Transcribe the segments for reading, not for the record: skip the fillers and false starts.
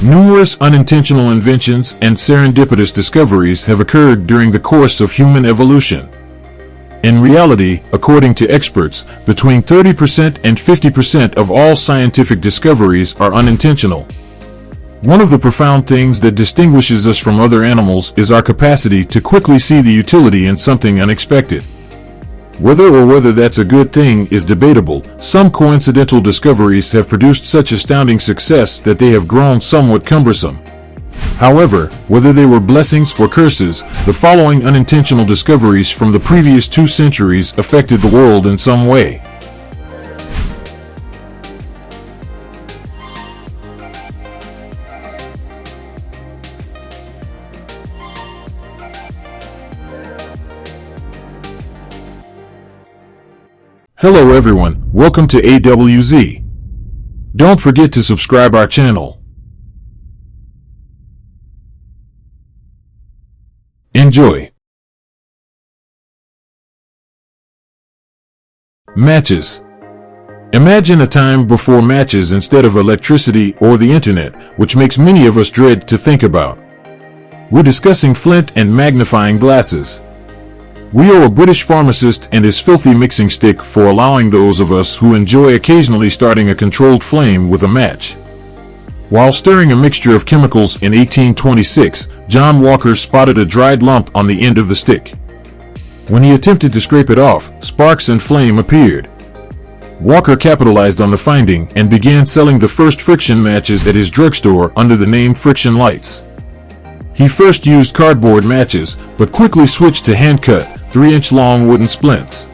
Numerous unintentional inventions and serendipitous discoveries have occurred during the course of human evolution. In reality, according to experts, between 30% and 50% of all scientific discoveries are unintentional. One of the profound things that distinguishes us from other animals is our capacity to quickly see the utility in something unexpected. Whether that's a good thing is debatable. Some coincidental discoveries have produced such astounding success that they have grown somewhat cumbersome. However, whether they were blessings or curses, the following unintentional discoveries from the previous 2 centuries affected the world in some way. Hello everyone, welcome to AWZ. Don't forget to subscribe our channel. Enjoy. Matches. Imagine a time before matches instead of electricity or the internet, which makes many of us dread to think about. We're discussing flint and magnifying glasses. We owe a British pharmacist and his filthy mixing stick for allowing those of us who enjoy occasionally starting a controlled flame with a match. While stirring a mixture of chemicals in 1826, John Walker spotted a dried lump on the end of the stick. When he attempted to scrape it off, sparks and flame appeared. Walker capitalized on the finding and began selling the first friction matches at his drugstore under the name Friction Lights. He first used cardboard matches, but quickly switched to hand-cut, 3-inch-long wooden splints.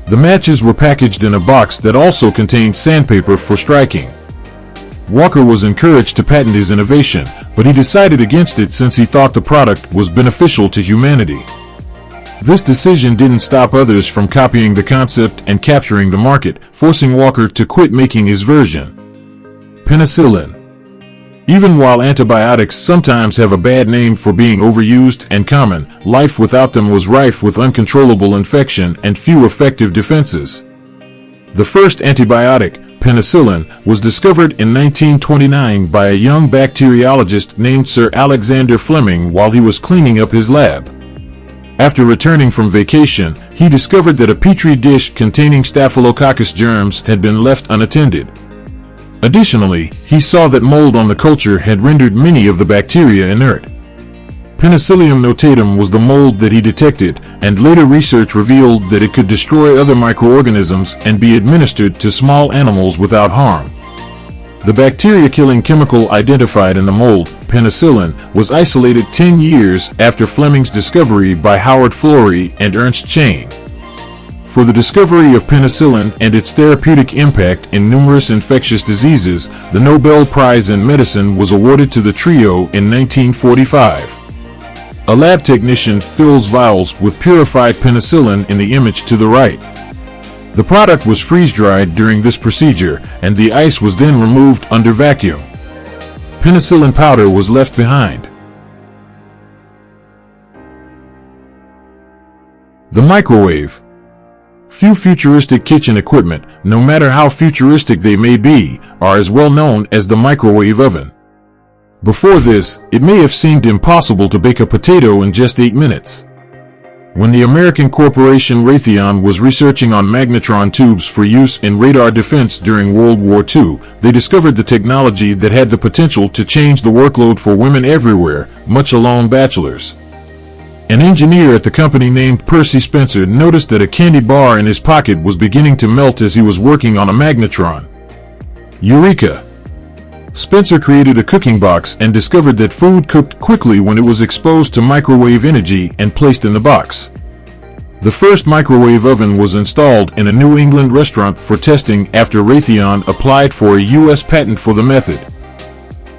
The matches were packaged in a box that also contained sandpaper for striking. Walker was encouraged to patent his innovation, but he decided against it since he thought the product was beneficial to humanity. This decision didn't stop others from copying the concept and capturing the market, forcing Walker to quit making his version. Penicillin. Even while antibiotics sometimes have a bad name for being overused and common, life without them was rife with uncontrollable infection and few effective defenses. The first antibiotic, penicillin, was discovered in 1929 by a young bacteriologist named Sir Alexander Fleming while he was cleaning up his lab. After returning from vacation, he discovered that a petri dish containing Staphylococcus germs had been left unattended. Additionally, he saw that mold on the culture had rendered many of the bacteria inert. Penicillium notatum was the mold that he detected, and later research revealed that it could destroy other microorganisms and be administered to small animals without harm. The bacteria-killing chemical identified in the mold, penicillin, was isolated 10 years after Fleming's discovery by Howard Florey and Ernst Chain. For the discovery of penicillin and its therapeutic impact in numerous infectious diseases, the Nobel Prize in Medicine was awarded to the trio in 1945. A lab technician fills vials with purified penicillin in the image to the right. The product was freeze-dried during this procedure, and the ice was then removed under vacuum. Penicillin powder was left behind. The microwave. Few futuristic kitchen equipment, no matter how futuristic they may be, are as well known as the microwave oven. Before this, it may have seemed impossible to bake a potato in just 8 minutes. When the American corporation Raytheon was researching on magnetron tubes for use in radar defense during World War II, they discovered the technology that had the potential to change the workload for women everywhere, much alone bachelors. An engineer at the company named Percy Spencer noticed that a candy bar in his pocket was beginning to melt as he was working on a magnetron. Eureka! Spencer created a cooking box and discovered that food cooked quickly when it was exposed to microwave energy and placed in the box. The first microwave oven was installed in a New England restaurant for testing after Raytheon applied for a U.S. patent for the method.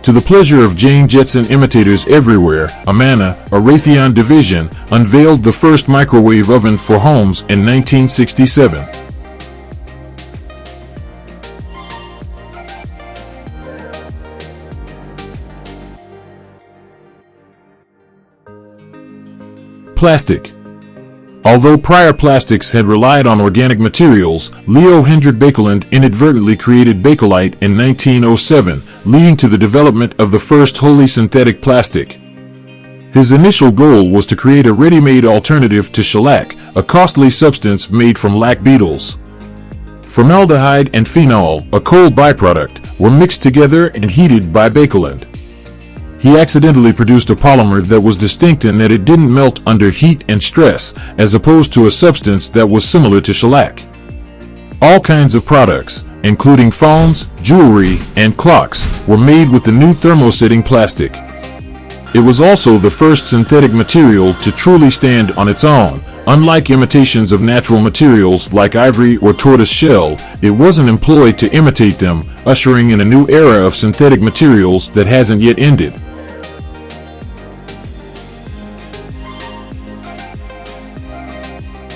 To the pleasure of Jane Jetson imitators everywhere, Amana, a Raytheon division, unveiled the first microwave oven for homes in 1967. Plastic. Although prior plastics had relied on organic materials, Leo Hendrik Baekeland inadvertently created Bakelite in 1907, leading to the development of the first wholly synthetic plastic. His initial goal was to create a ready-made alternative to shellac, a costly substance made from lac beetles. Formaldehyde and phenol, a coal byproduct, were mixed together and heated by Baekeland. He accidentally produced a polymer that was distinct in that it didn't melt under heat and stress, as opposed to a substance that was similar to shellac. All kinds of products, including phones, jewelry, and clocks, were made with the new thermosetting plastic. It was also the first synthetic material to truly stand on its own. Unlike imitations of natural materials like ivory or tortoise shell, it wasn't employed to imitate them, ushering in a new era of synthetic materials that hasn't yet ended.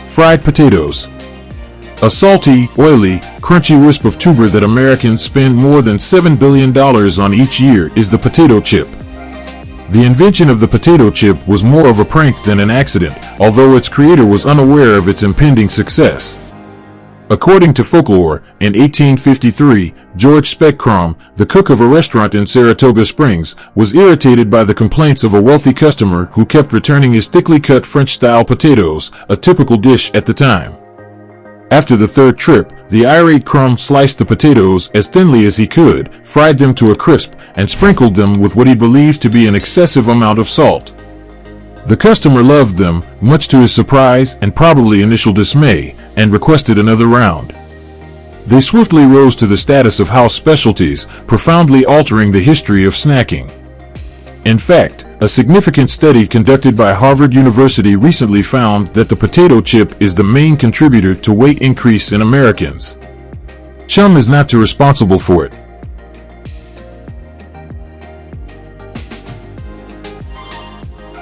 Fried potatoes. A salty, oily, crunchy wisp of tuber that Americans spend more than $7 billion on each year is the potato chip. The invention of the potato chip was more of a prank than an accident, although its creator was unaware of its impending success. According to folklore, in 1853, George Speckcrom, the cook of a restaurant in Saratoga Springs, was irritated by the complaints of a wealthy customer who kept returning his thickly cut French-style potatoes, a typical dish at the time. After the third trip, the irate Crom sliced the potatoes as thinly as he could, fried them to a crisp, and sprinkled them with what he believed to be an excessive amount of salt. The customer loved them, much to his surprise and probably initial dismay, and requested another round. They swiftly rose to the status of house specialties, profoundly altering the history of snacking. In fact, a significant study conducted by Harvard University recently found that the potato chip is the main contributor to weight increase in Americans. Chum is not too responsible for it.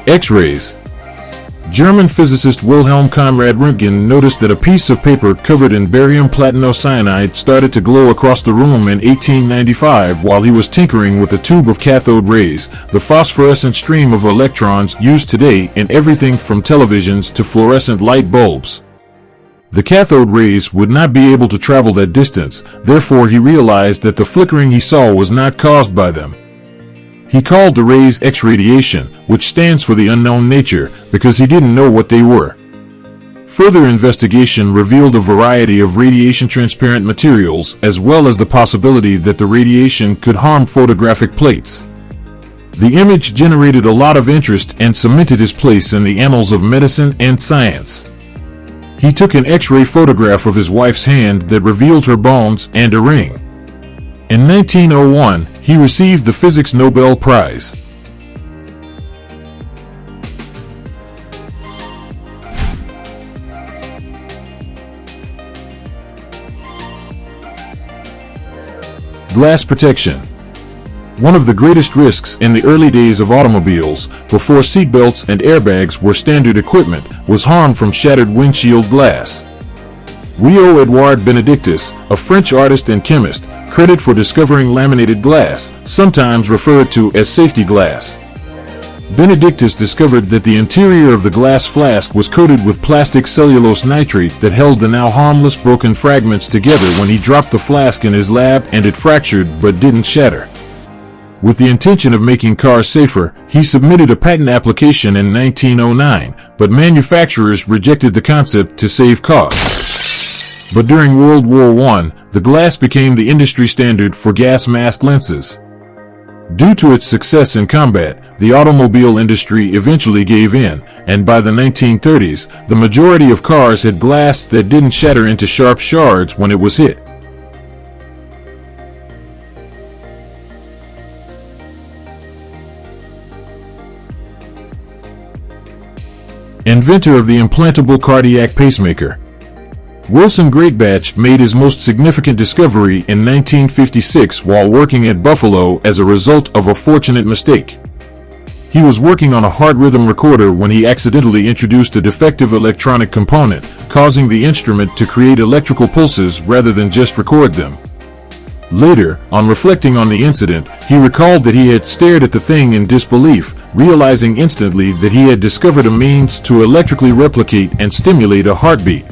X-rays. German physicist Wilhelm Conrad Röntgen noticed that a piece of paper covered in barium platinocyanide started to glow across the room in 1895 while he was tinkering with a tube of cathode rays, the phosphorescent stream of electrons used today in everything from televisions to fluorescent light bulbs. The cathode rays would not be able to travel that distance, therefore he realized that the flickering he saw was not caused by them. He called the rays X-radiation, which stands for the unknown nature, because he didn't know what they were. Further investigation revealed a variety of radiation-transparent materials, as well as the possibility that the radiation could harm photographic plates. The image generated a lot of interest and cemented his place in the annals of medicine and science. He took an X-ray photograph of his wife's hand that revealed her bones and a ring. In 1901, he received the Physics Nobel Prize. Glass protection. One of the greatest risks in the early days of automobiles, before seatbelts and airbags were standard equipment, was harm from shattered windshield glass. Rio Edouard Benedictus, a French artist and chemist, credited for discovering laminated glass, sometimes referred to as safety glass. Benedictus discovered that the interior of the glass flask was coated with plastic cellulose nitrate that held the now harmless broken fragments together when he dropped the flask in his lab, and it fractured but didn't shatter. With the intention of making cars safer, he submitted a patent application in 1909, but manufacturers rejected the concept to save costs. But during World War I, the glass became the industry standard for gas mask lenses. Due to its success in combat, the automobile industry eventually gave in, and by the 1930s, the majority of cars had glass that didn't shatter into sharp shards when it was hit. Inventor of the implantable cardiac pacemaker. Wilson Greatbatch made his most significant discovery in 1956 while working at Buffalo as a result of a fortunate mistake. He was working on a heart rhythm recorder when he accidentally introduced a defective electronic component, causing the instrument to create electrical pulses rather than just record them. Later, on reflecting on the incident, he recalled that he had stared at the thing in disbelief, realizing instantly that he had discovered a means to electrically replicate and stimulate a heartbeat.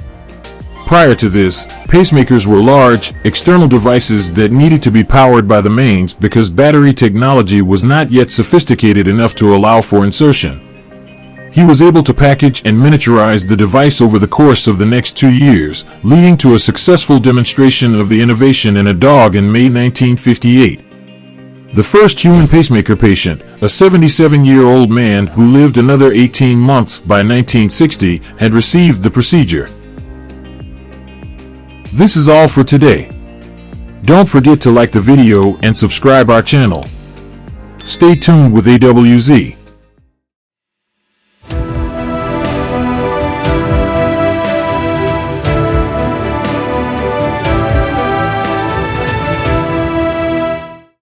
Prior to this, pacemakers were large, external devices that needed to be powered by the mains because battery technology was not yet sophisticated enough to allow for insertion. He was able to package and miniaturize the device over the course of the next 2 years, leading to a successful demonstration of the innovation in a dog in May 1958. The first human pacemaker patient, a 77-year-old man who lived another 18 months by 1960, had received the procedure. This is all for today. Don't forget to like the video and subscribe our channel. Stay tuned with AWZ.